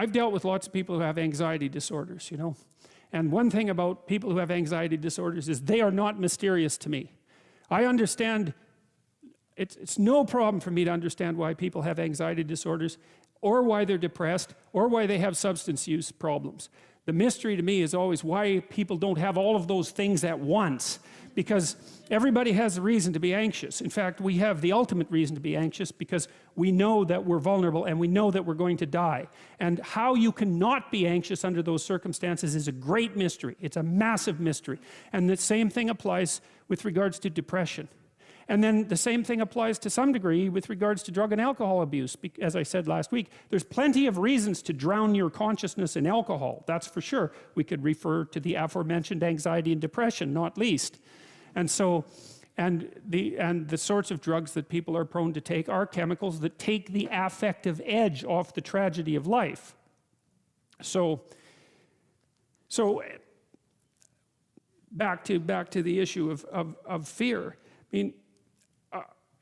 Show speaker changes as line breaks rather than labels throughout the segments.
I've dealt with lots of people who have anxiety disorders, you know. And one thing about people who have anxiety disorders is they are not mysterious to me. I understand, it's no problem for me to understand why people have anxiety disorders, or why they're depressed, or why they have substance use problems. The mystery to me is always why people don't have all of those things at once. Because everybody has a reason to be anxious. In fact, we have the ultimate reason to be anxious because we know that we're vulnerable and we know that we're going to die. And how you cannot be anxious under those circumstances is a great mystery. It's a massive mystery. And the same thing applies with regards to depression. And then the same thing applies to some degree with regards to drug and alcohol abuse. As I said last week, there's plenty of reasons to drown your consciousness in alcohol. That's for sure. We could refer to the aforementioned anxiety and depression, not least. And so, and the sorts of drugs that people are prone to take are chemicals that take the affective edge off the tragedy of life. So back to the issue of fear. I mean,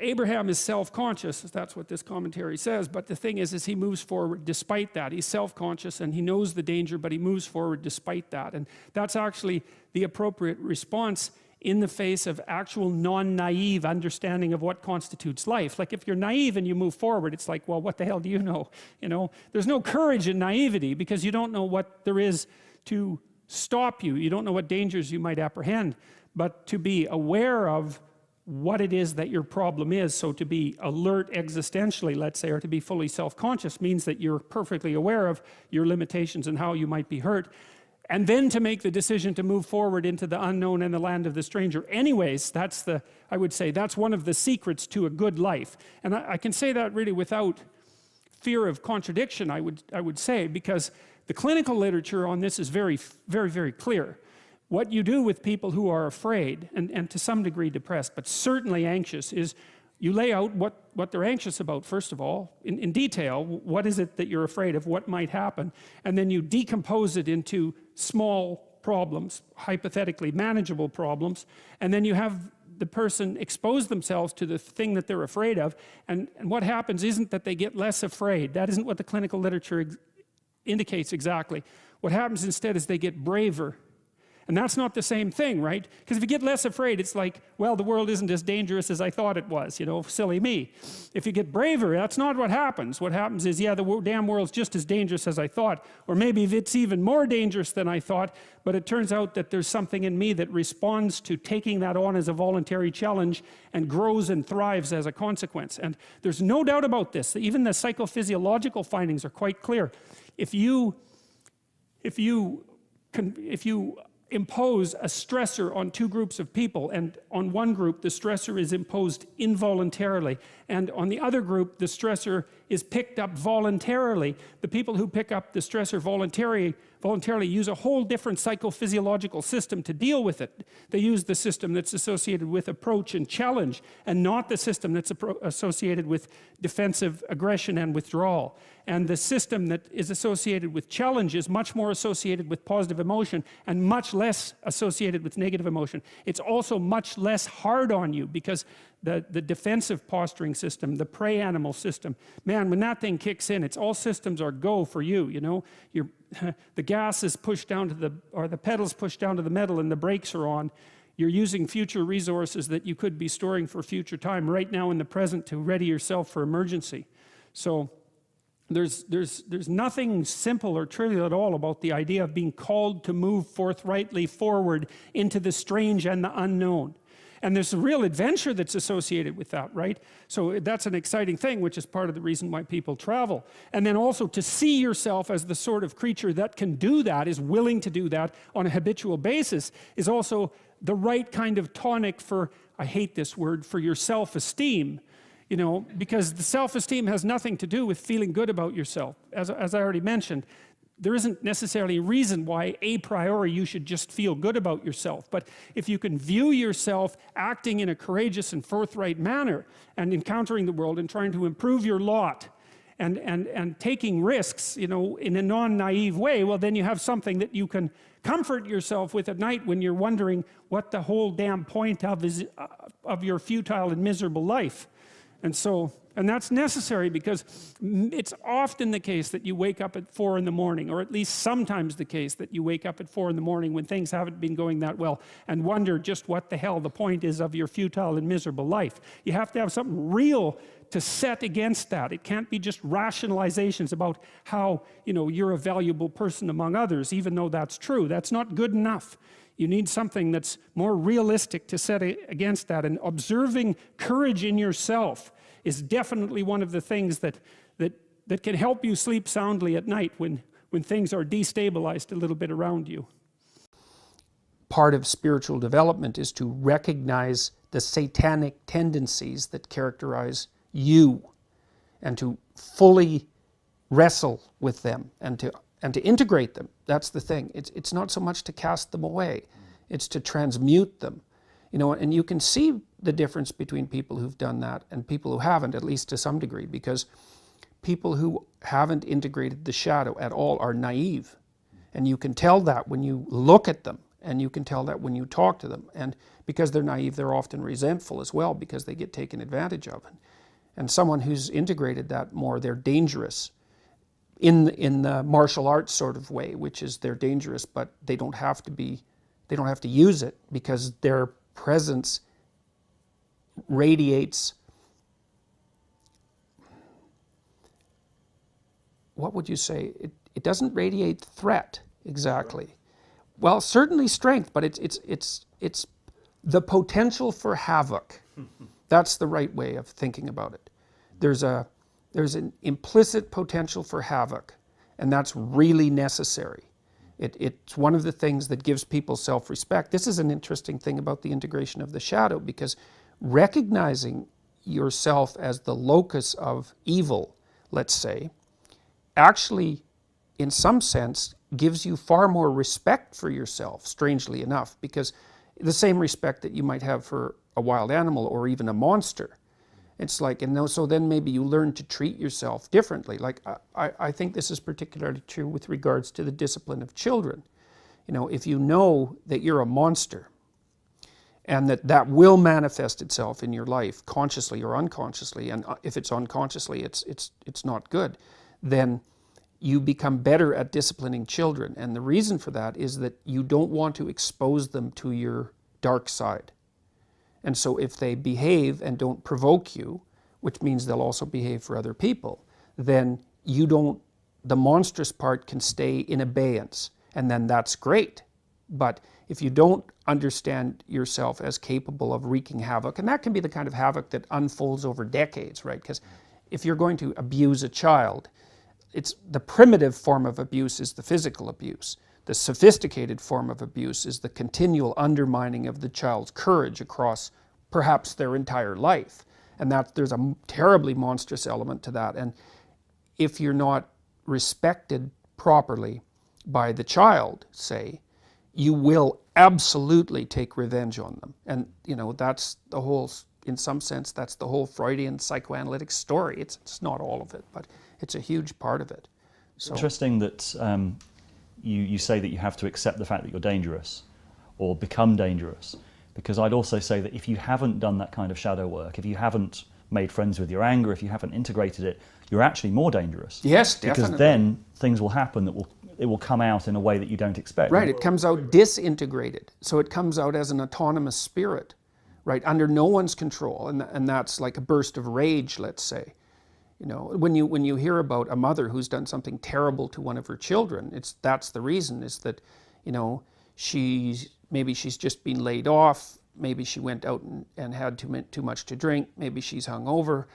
Abraham is self-conscious, that's what this commentary says, but the thing is he moves forward despite that. He's self-conscious and he knows the danger, but he moves forward despite that. And that's actually the appropriate response in the face of actual non-naive understanding of what constitutes life. Like if you're naive and you move forward, it's like, well, what the hell do you know? You know, there's no courage in naivety because you don't know what there is to stop you. You don't know what dangers you might apprehend. But to be aware of what it is that your problem is, so to be alert existentially, let's say, or to be fully self-conscious means that you're perfectly aware of your limitations and how you might be hurt. And then to make the decision to move forward into the unknown and the land of the stranger. Anyways, I would say that's one of the secrets to a good life. And I can say that really without fear of contradiction, I would say, because the clinical literature on this is very, very, very clear. What you do with people who are afraid, and to some degree depressed, but certainly anxious, is you lay out what they're anxious about, first of all, in detail. What is it that you're afraid of? What might happen? And then you decompose it into small problems, hypothetically manageable problems, and then you have the person expose themselves to the thing that they're afraid of, and what happens isn't that they get less afraid. That isn't what the clinical literature indicates exactly. What happens instead is they get braver. And that's not the same thing, right? Because if you get less afraid, it's like, well, the world isn't as dangerous as I thought it was, you know, silly me. If you get braver, that's not what happens. What happens is, yeah, the damn world's just as dangerous as I thought, or maybe it's even more dangerous than I thought, but it turns out that there's something in me that responds to taking that on as a voluntary challenge and grows and thrives as a consequence. And there's no doubt about this. Even the psychophysiological findings are quite clear. If you impose a stressor on two groups of people, and on one group the stressor is imposed involuntarily, and on the other group the stressor is picked up voluntarily, the people who pick up the stressor voluntarily use a whole different psychophysiological system to deal with it. They use the system that's associated with approach and challenge, and not the system that's associated with defensive aggression and withdrawal. And the system that is associated with challenge is much more associated with positive emotion and much less associated with negative emotion. It's also much less hard on you because the defensive posturing system, the prey animal system, man, when that thing kicks in, it's all systems are go for you, you know. The gas is pushed down to or the pedals pushed down to the metal and the brakes are on. You're using future resources that you could be storing for future time right now in the present to ready yourself for emergency. So there's nothing simple or trivial at all about the idea of being called to move forthrightly forward into the strange and the unknown. And there's a real adventure that's associated with that, right? So that's an exciting thing, which is part of the reason why people travel. And then also to see yourself as the sort of creature that can do that, is willing to do that on a habitual basis, is also the right kind of tonic for, I hate this word, for your self-esteem. You know, because the self-esteem has nothing to do with feeling good about yourself. As I already mentioned, there isn't necessarily a reason why a priori you should just feel good about yourself. But if you can view yourself acting in a courageous and forthright manner and encountering the world and trying to improve your lot and taking risks, you know, in a non-naive way, well, then you have something that you can comfort yourself with at night when you're wondering what the whole damn point of your futile and miserable life. And so And that's necessary because it's often the case that you wake up at 4 in the morning, or at least sometimes the case that you wake up at 4 in the morning when things haven't been going that well, and wonder just what the hell the point is of your futile and miserable life. You have to have something real to set against that. It can't be just rationalizations about how, you're a valuable person among others, even though that's true. That's not good enough. You need something that's more realistic to set against that. And observing courage in yourself is definitely one of the things that can help you sleep soundly at night when things are destabilized a little bit around you.
Part of spiritual development is to recognize the satanic tendencies that characterize you, and to fully wrestle with them, and to integrate them. That's the thing. It's not so much to cast them away, it's to transmute them. And you can see the difference between people who've done that and people who haven't, at least to some degree, because people who haven't integrated the shadow at all are naive. And you can tell that when you look at them, and you can tell that when you talk to them. And because they're naive, they're often resentful as well, because they get taken advantage of. And someone who's integrated that more, they're dangerous in the martial arts sort of way, which is they're dangerous, but they don't have to use it, because their presence radiates, what would you say? It doesn't radiate threat exactly. Well, certainly strength, but it's the potential for havoc. That's the right way of thinking about it. There's an implicit potential for havoc, and that's really necessary. It's one of the things that gives people self-respect. This is an interesting thing about the integration of the shadow, because recognizing yourself as the locus of evil, let's say, actually, in some sense, gives you far more respect for yourself, strangely enough, because the same respect that you might have for a wild animal or even a monster. It's like, so then maybe you learn to treat yourself differently. Like, I think this is particularly true with regards to the discipline of children. If you know that you're a monster, and that will manifest itself in your life, consciously or unconsciously, and if it's unconsciously, it's not good, then you become better at disciplining children. And the reason for that is that you don't want to expose them to your dark side. And so if they behave and don't provoke you, which means they'll also behave for other people, then the monstrous part can stay in abeyance, and then that's great. But if you don't understand yourself as capable of wreaking havoc, and that can be the kind of havoc that unfolds over decades, right? Because if you're going to abuse a child, it's the primitive form of abuse is the physical abuse. The sophisticated form of abuse is the continual undermining of the child's courage across perhaps their entire life. And there's a terribly monstrous element to that. And if you're not respected properly by the child, say, you will absolutely take revenge on them. And, that's the whole, in some sense, that's the whole Freudian psychoanalytic story. It's not all of it, but it's a huge part of it. So,
interesting that you say that you have to accept the fact that you're dangerous or become dangerous, because I'd also say that if you haven't done that kind of shadow work, if you haven't made friends with your anger, if you haven't integrated it, you're actually more dangerous.
Yes, definitely.
Because then things will happen it will come out in a way that you don't expect.
Right, it comes out disintegrated. So it comes out as an autonomous spirit, right, under no one's control. And that's like a burst of rage, let's say. When you hear about a mother who's done something terrible to one of her children, that's the reason, is that, maybe she's just been laid off, maybe she went out and had too much to drink, maybe she's hungover,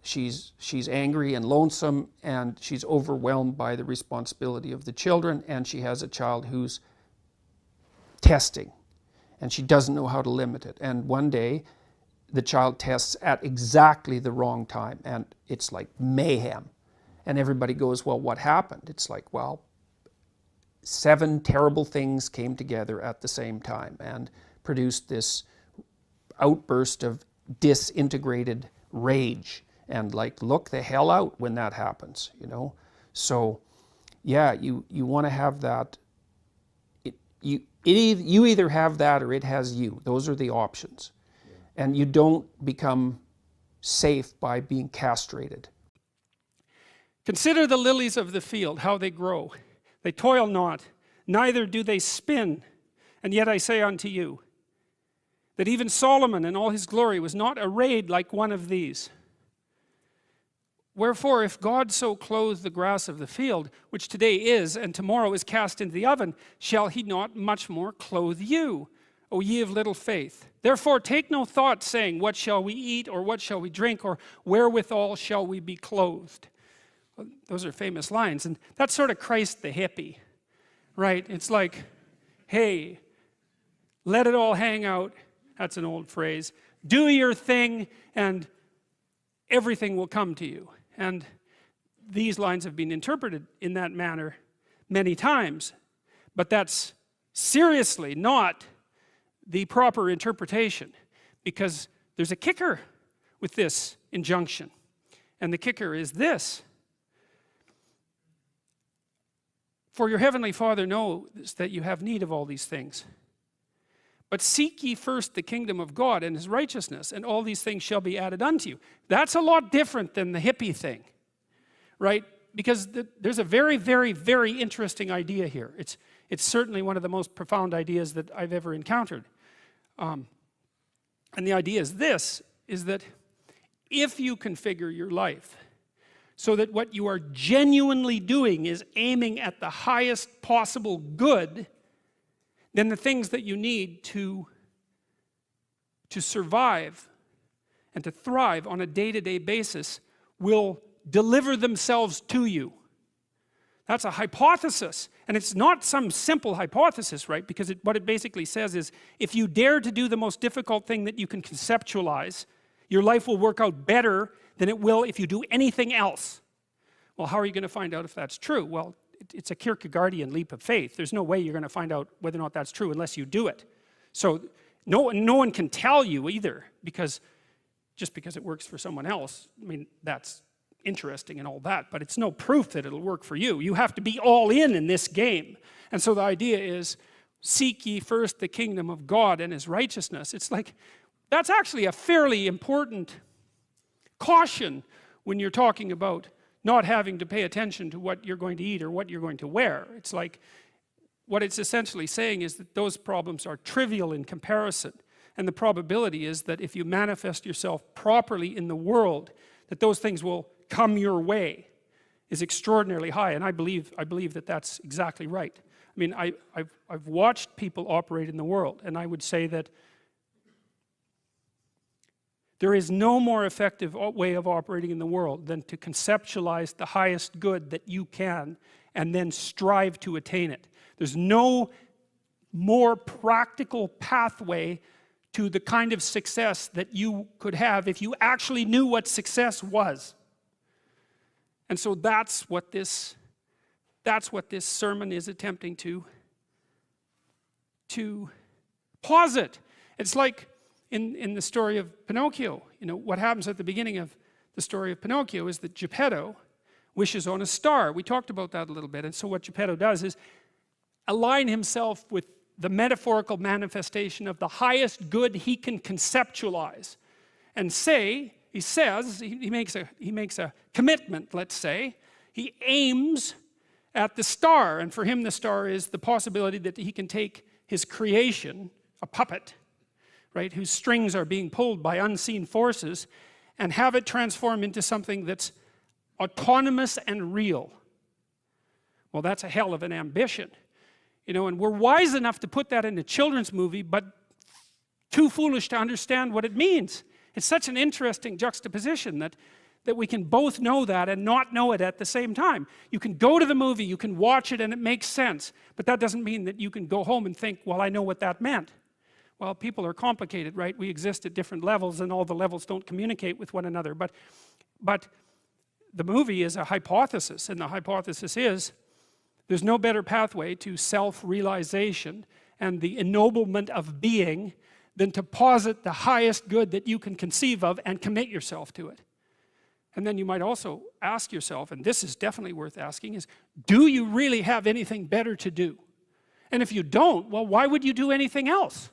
she's angry and lonesome, and she's overwhelmed by the responsibility of the children, and she has a child who's testing, and she doesn't know how to limit it. And one day, the child tests at exactly the wrong time, and it's like mayhem. And everybody goes, well, what happened? It's like, well, 7 terrible things came together at the same time and produced this outburst of disintegrated rage. And like, look the hell out when that happens, So, yeah, you want to have that. You either have that or it has you. Those are the options. And you don't become safe by being castrated.
Consider the lilies of the field, how they grow. They toil not, neither do they spin. And yet I say unto you, that even Solomon in all his glory was not arrayed like one of these. Wherefore, if God so clothe the grass of the field, which today is, and tomorrow is cast into the oven, shall he not much more clothe you, O ye of little faith? Therefore take no thought, saying, what shall we eat, or what shall we drink, or wherewithal shall we be clothed? Well, those are famous lines, and that's sort of Christ the hippie, right? It's like, hey, let it all hang out. That's an old phrase. Do your thing, and everything will come to you. And these lines have been interpreted in that manner many times. But that's seriously not the proper interpretation, because there's a kicker with this injunction. And the kicker is this. For your heavenly Father knows that you have need of all these things. But seek ye first the kingdom of God and his righteousness, and all these things shall be added unto you. That's a lot different than the hippie thing, right? Because there's a very, very, very interesting idea here. It's certainly one of the most profound ideas that I've ever encountered. And the idea is this, is that if you configure your life so that what you are genuinely doing is aiming at the highest possible good, then the things that you need to survive and to thrive on a day-to-day basis will deliver themselves to you. That's a hypothesis, and it's not some simple hypothesis, right? Because what it basically says is, if you dare to do the most difficult thing that you can conceptualize, your life will work out better than it will if you do anything else. Well, how are you going to find out if that's true? Well, it's a Kierkegaardian leap of faith. There's no way you're going to find out whether or not that's true unless you do it. So no one can tell you either, because just because it works for someone else, I mean, that's interesting and all that, but it's no proof that it'll work for you. You have to be all in this game. And so the idea is, seek ye first the kingdom of God and his righteousness. It's like, that's actually a fairly important caution when you're talking about not having to pay attention to what you're going to eat or what you're going to wear. It's like, what it's essentially saying is that those problems are trivial in comparison. And the probability is that if you manifest yourself properly in the world, that those things will come your way is extraordinarily high. And I believe that that's exactly right. I mean, I've watched people operate in the world, and I would say that there is no more effective way of operating in the world than to conceptualize the highest good that you can and then strive to attain it. There's no more practical pathway to the kind of success that you could have if you actually knew what success was. And so that's what this sermon is attempting to posit. It's like in the story of Pinocchio. You know, what happens at the beginning of the story of Pinocchio is that Geppetto wishes on a star. We talked about that a little bit. And so what Geppetto does is align himself with the metaphorical manifestation of the highest good he can conceptualize. And he makes a commitment, let's say. He aims at the star, and for him the star is the possibility that he can take his creation, a puppet, right, whose strings are being pulled by unseen forces, and have it transform into something that's autonomous and real. Well, that's a hell of an ambition. You know, and we're wise enough to put that in a children's movie, but too foolish to understand what it means. It's such an interesting juxtaposition that we can both know that and not know it at the same time. You can go to the movie, you can watch it, and it makes sense, but that doesn't mean that you can go home and think, well, I know what that meant. Well, people are complicated, right? We exist at different levels, and all the levels don't communicate with one another. But the movie is a hypothesis, and the hypothesis is there's no better pathway to self-realization and the ennoblement of being than to posit the highest good that you can conceive of and commit yourself to it. And then you might also ask yourself, and this is definitely worth asking, is do you really have anything better to do? And if you don't, well, why would you do anything else?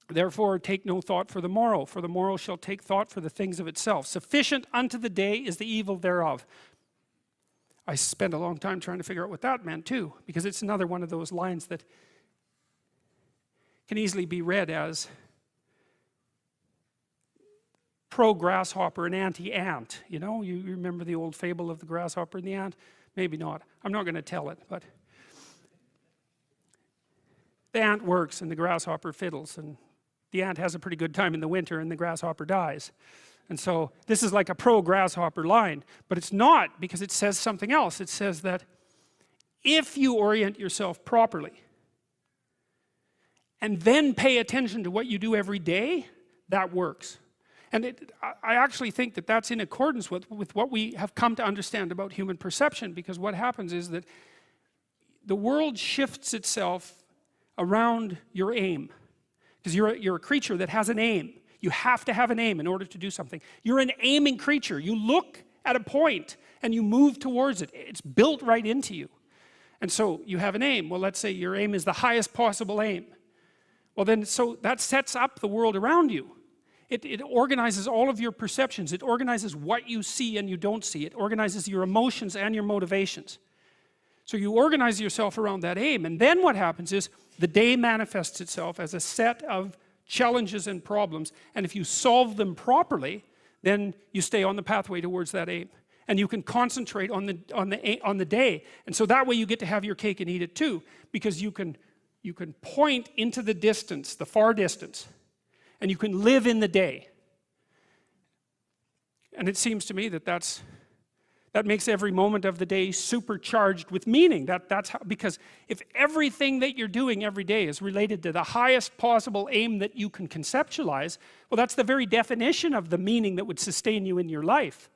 Therefore take no thought for the morrow shall take thought for the things of itself. Sufficient unto the day is the evil thereof. I spent a long time trying to figure out what that meant too, because it's another one of those lines that can easily be read as pro-grasshopper and anti-ant. You know, you remember the old fable of the grasshopper and the ant? Maybe not. I'm not going to tell it, but the ant works and the grasshopper fiddles, and the ant has a pretty good time in the winter and the grasshopper dies. And so this is like a pro-grasshopper line, but it's not, because it says something else. It says that if you orient yourself properly and then pay attention to what you do every day, that works. And I actually think that that's in accordance with what we have come to understand about human perception, because what happens is that the world shifts itself around your aim, because you're a creature that has an aim. You have to have an aim in order to do something. You're an aiming creature. You look at a point and you move towards it. It's built right into you. And so you have an aim. Well, let's say your aim is the highest possible aim. Well then, so that sets up the world around you. It organizes all of your perceptions. It organizes what you see and you don't see. It organizes your emotions and your motivations. So you organize yourself around that aim, and then what happens is the day manifests itself as a set of challenges and problems, and if you solve them properly, then you stay on the pathway towards that aim, and you can concentrate on the day. And so that way you get to have your cake and eat it too, because you can point into the distance, the far distance, and you can live in the day. And it seems to me that that makes every moment of the day supercharged with meaning. That's how, because if everything that you're doing every day is related to the highest possible aim that you can conceptualize, well, that's the very definition of the meaning that would sustain you in your life.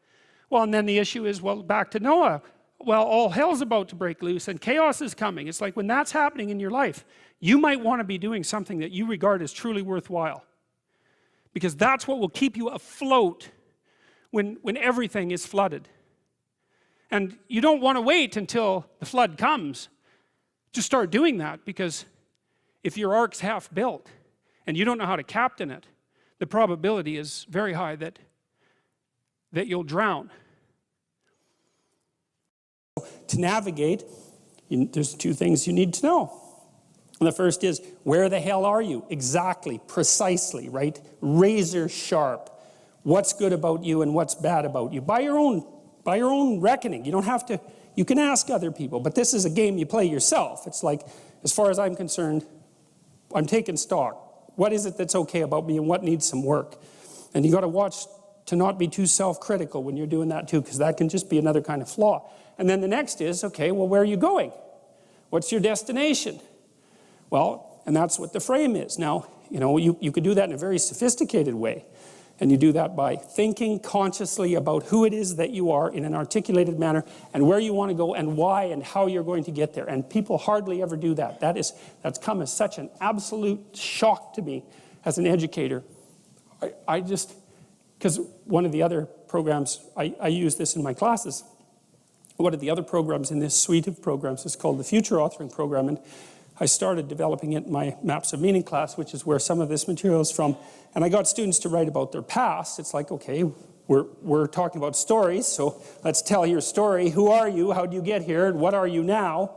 Well, and then the issue is, well, back to Noah. Well, all hell's about to break loose and chaos is coming. It's like when that's happening in your life, you might want to be doing something that you regard as truly worthwhile, because that's what will keep you afloat when everything is flooded. And you don't want to wait until the flood comes to start doing that, because if your ark's half built and you don't know how to captain it, the probability is very high that you'll drown. To navigate, there's two things you need to know. And the first is, where the hell are you? Exactly, precisely, right? Razor sharp. What's good about you and what's bad about you? By your own reckoning. You don't have to, you can ask other people, but this is a game you play yourself. It's like, as far as I'm concerned, I'm taking stock. What is it that's okay about me and what needs some work? And you got to watch to not be too self-critical when you're doing that too, because that can just be another kind of flaw. And then the next is, okay, well, where are you going? What's your destination? Well, and that's what the frame is. Now, you know, you could do that in a very sophisticated way. And you do that by thinking consciously about who it is that you are in an articulated manner, and where you want to go and why and how you're going to get there. And people hardly ever do that. That's come as such an absolute shock to me as an educator. I just, because one of the other programs, I use this in my classes. One of the other programs in this suite of programs is called the Future Authoring Program, and I started developing it in my Maps of Meaning class, which is where some of this material is from. And I got students to write about their past. It's like, okay, we're talking about stories, so let's tell your story. Who are you? How did you get here? And what are you now?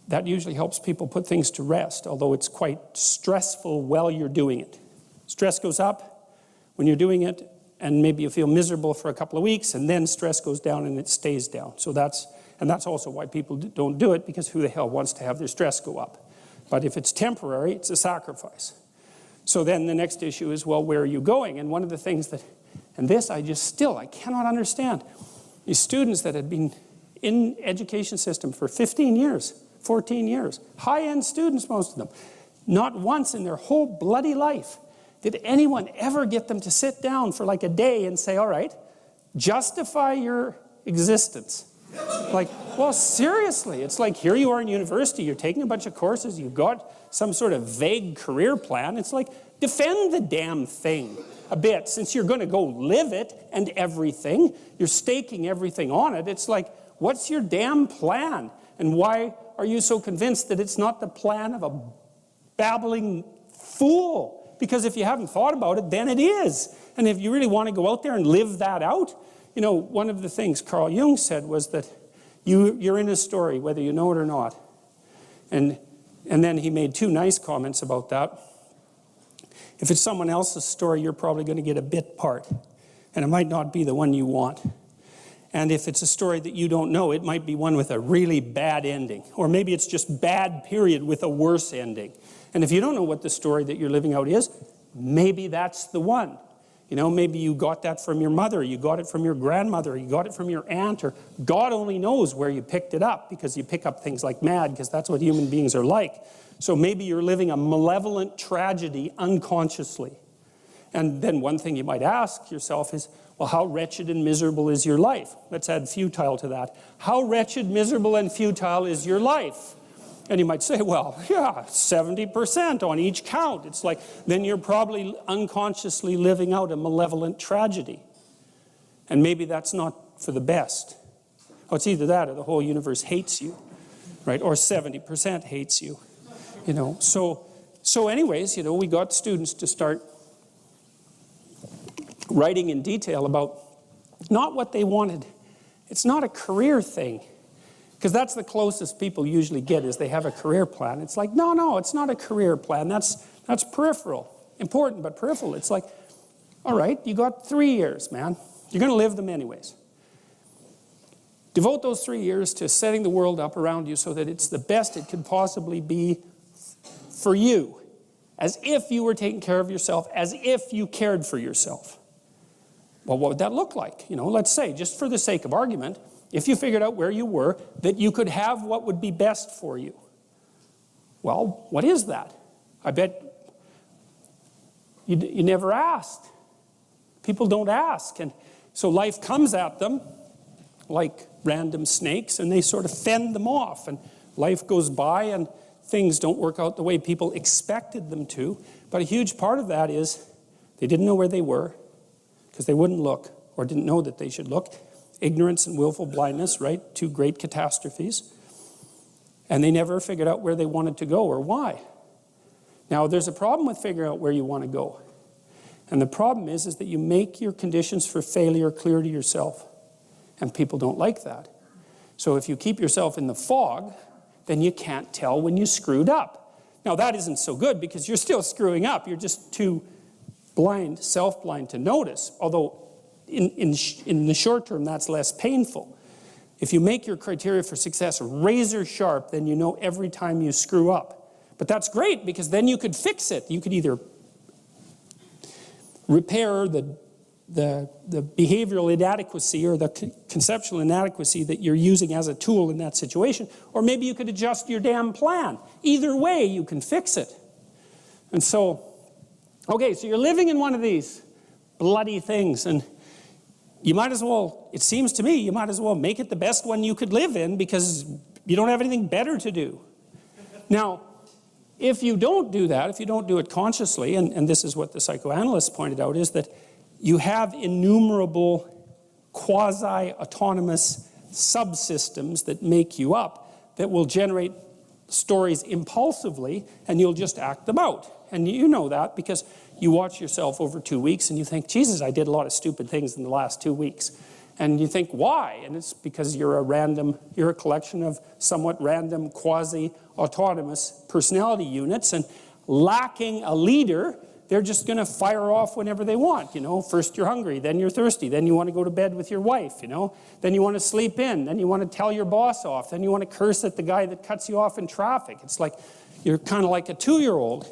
That usually helps people put things to rest, although it's quite stressful while you're doing it. Stress goes up when you're doing it, and maybe you feel miserable for a couple of weeks, and then stress goes down and it stays down. So that's also why people don't do it, because who the hell wants to have their stress go up? But if it's temporary, it's a sacrifice. So then the next issue is, well, where are you going? And one of the things that, and this I cannot understand. These students that had been in education system for 15 years, 14 years, high-end students, most of them, not once in their whole bloody life did anyone ever get them to sit down for like a day and say, all right, justify your existence. Like, well, seriously, it's like, here you are in university, you're taking a bunch of courses, you've got some sort of vague career plan. It's like, defend the damn thing a bit, since you're going to go live it and everything. You're staking everything on it. It's like, what's your damn plan? And why are you so convinced that it's not the plan of a babbling Fool. Because if you haven't thought about it, then it is. And if you really want to go out there and live that out, you know, one of the things Carl Jung said was that you're in a story, whether you know it or not. And then he made 2 nice comments about that. If it's someone else's story, you're probably going to get a bit part. And it might not be the one you want. And if it's a story that you don't know, it might be one with a really bad ending. Or maybe it's just bad, period, with a worse ending. And if you don't know what the story that you're living out is, maybe that's the one. You know, maybe you got that from your mother, you got it from your grandmother, you got it from your aunt, or God only knows where you picked it up, because you pick up things like mad, because that's what human beings are like. So maybe you're living a malevolent tragedy unconsciously. And then one thing you might ask yourself is, well, how wretched and miserable is your life? Let's add futile to that. How wretched, miserable, and futile is your life? And you might say, well, yeah, 70% on each count. It's like, then you're probably unconsciously living out a malevolent tragedy. And maybe that's not for the best. Oh, it's either that or the whole universe hates you, right? Or 70% hates you, you know. So anyways, you know, we got students to start writing in detail about not what they wanted. It's not a career thing. Because that's the closest people usually get, is they have a career plan. It's like, no, it's not a career plan. That's peripheral. Important, but peripheral. It's like, all right, you got 3 years, man. You're going to live them anyways. Devote those 3 years to setting the world up around you so that it's the best it could possibly be for you. As if you were taking care of yourself, as if you cared for yourself. Well, what would that look like? You know, let's say, just for the sake of argument, if you figured out where you were, that you could have what would be best for you. Well, what is that? I bet you never asked. People don't ask. And so life comes at them like random snakes, and they sort of fend them off. And life goes by, and things don't work out the way people expected them to. But a huge part of that is they didn't know where they were because they wouldn't look, or didn't know that they should look. Ignorance and willful blindness, right? 2 great catastrophes. And they never figured out where they wanted to go or why. Now, there's a problem with figuring out where you want to go. And the problem is that you make your conditions for failure clear to yourself. And people don't like that. So if you keep yourself in the fog, then you can't tell when you screwed up. Now, that isn't so good because you're still screwing up. You're just too blind, self-blind to notice. Although in the short term, that's less painful. If you make your criteria for success razor sharp, then you know every time you screw up. But that's great, because then you could fix it. You could either repair the behavioral inadequacy or the conceptual inadequacy that you're using as a tool in that situation, or maybe you could adjust your damn plan. Either way, you can fix it. And so, okay, so you're living in one of these bloody things, and you might as well, it seems to me, you might as well make it the best one you could live in, because you don't have anything better to do. Now, if you don't do that, if you don't do it consciously, and this is what the psychoanalysts pointed out, is that you have innumerable quasi-autonomous subsystems that make you up, that will generate stories impulsively, and you'll just act them out. And you know that because you watch yourself over 2 weeks and you think, Jesus, I did a lot of stupid things in the last 2 weeks. And you think, why? And it's because you're a collection of somewhat random quasi-autonomous personality units, and lacking a leader, they're just going to fire off whenever they want. You know, first you're hungry, then you're thirsty, then you want to go to bed with your wife, you know, then you want to sleep in, then you want to tell your boss off, then you want to curse at the guy that cuts you off in traffic. It's like, you're kind of like a 2-year-old,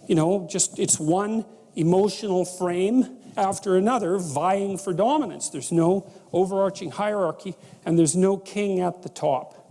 you know, just it's one emotional frame after another vying for dominance. There's no overarching hierarchy, and there's no king at the top.